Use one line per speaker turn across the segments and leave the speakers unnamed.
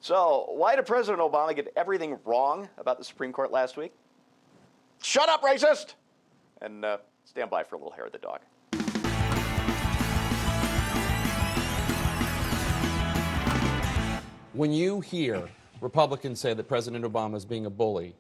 So, why did President Obama get everything wrong about the Supreme Court last week? Shut up, racist! And stand by for a little hair of the dog.
When you hear Republicans say that President Obama is being a bully,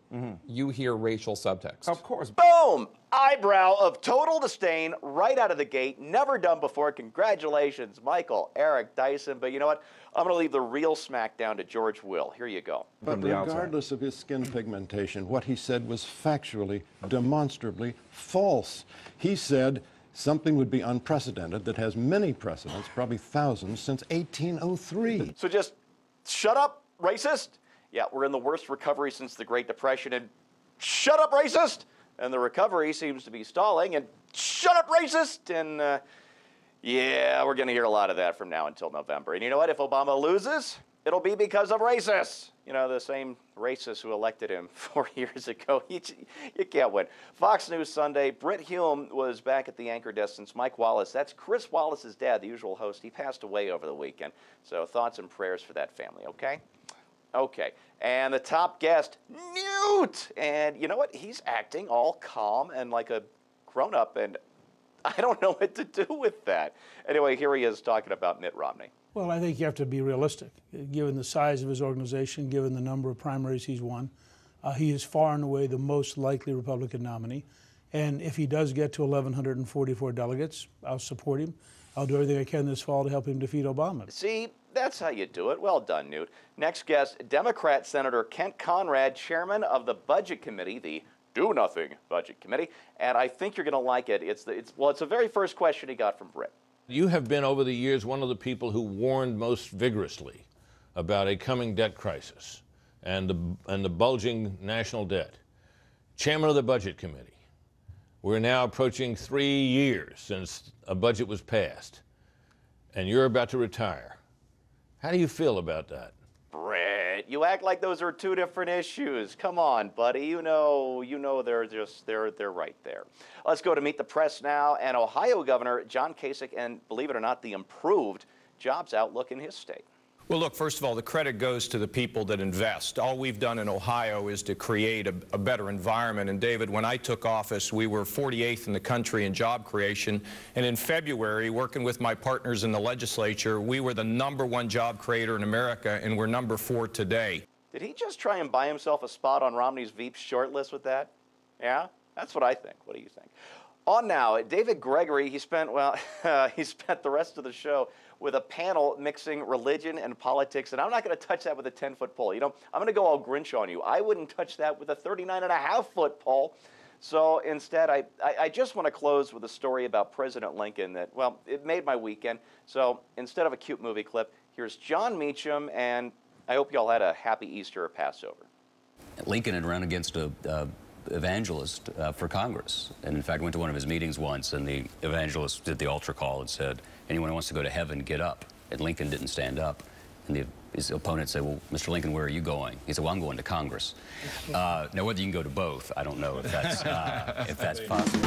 you hear racial subtext.
Of course.
Boom! Eyebrow of total disdain right out of the gate. Never done before. Congratulations, Michael, Eric, Dyson. But you know what? I'm going to leave the real smack down to George Will. Here you go.
But regardless of his skin pigmentation, what he said was factually, demonstrably false. He said something would be unprecedented that has many precedents, probably thousands, since 1803.
So just shut up, racist? Yeah, we're in the worst recovery since the Great Depression, and shut up, racist? And the recovery seems to be stalling, and shut up, racist? And yeah, we're going to hear a lot of that from now until November. And you know what? If Obama loses, it'll be because of racists. You know, the same racists who elected him 4 years ago. You can't win. Fox News Sunday, Britt Hume was back at the anchor desk since Mike Wallace. That's Chris Wallace's dad, the usual host. He passed away over the weekend. So thoughts and prayers for that family, okay? Okay. And the top guest, Newt. And you know what? He's acting all calm and like a grown-up, and I don't know what to do with that. Anyway, here he is talking about Mitt Romney.
Well, I think you have to be realistic. Given the size of his organization, given the number of primaries he's won, he is far and away the most likely Republican nominee. And if he does get to 1,144 delegates, I'll support him. I'll do everything I can this fall to help him defeat Obama.
See, that's how you do it. Well done, Newt. Next guest, Democrat Senator Kent Conrad, chairman of the Budget Committee, the Do-Nothing Budget Committee. And I think you're going to like it. It's the very first question he got from Britt.
You have been, over the years, one of the people who warned most vigorously about a coming debt crisis and the bulging national debt. Chairman of the Budget Committee. We're now approaching 3 years since a budget was passed, and you're about to retire. How do you feel about that?
Britt, you act like those are two different issues. Come on, buddy. You know they're right there. Let's go to Meet the Press now. And Ohio Governor John Kasich, and believe it or not, the improved jobs outlook in his state.
Well, look, first of all, the credit goes to the people that invest. All we've done in Ohio is to create a better environment. And, David, when I took office, we were 48th in the country in job creation. And in February, working with my partners in the legislature, we were the #1 job creator in America, and we're #4 today.
Did he just try and buy himself a spot on Romney's Veep shortlist with that? Yeah? That's what I think. What do you think? On now, David Gregory, he spent the rest of the show with a panel mixing religion and politics, and I'm not going to touch that with a 10-foot pole. You know, I'm going to go all Grinch on you. I wouldn't touch that with a 39.5-foot pole. So instead, I just want to close with a story about President Lincoln that, well, it made my weekend. So instead of a cute movie clip, here's John Meacham, and I hope you all had a happy Easter or Passover.
Lincoln had run against a evangelist for Congress, and in fact went to one of his meetings once, and the evangelist did the altar call and said, anyone who wants to go to heaven, get up. And Lincoln didn't stand up. And his opponent said, well, Mr. Lincoln, where are you going? He said, well, I'm going to Congress. Now, whether you can go to both, I don't know if that's possible.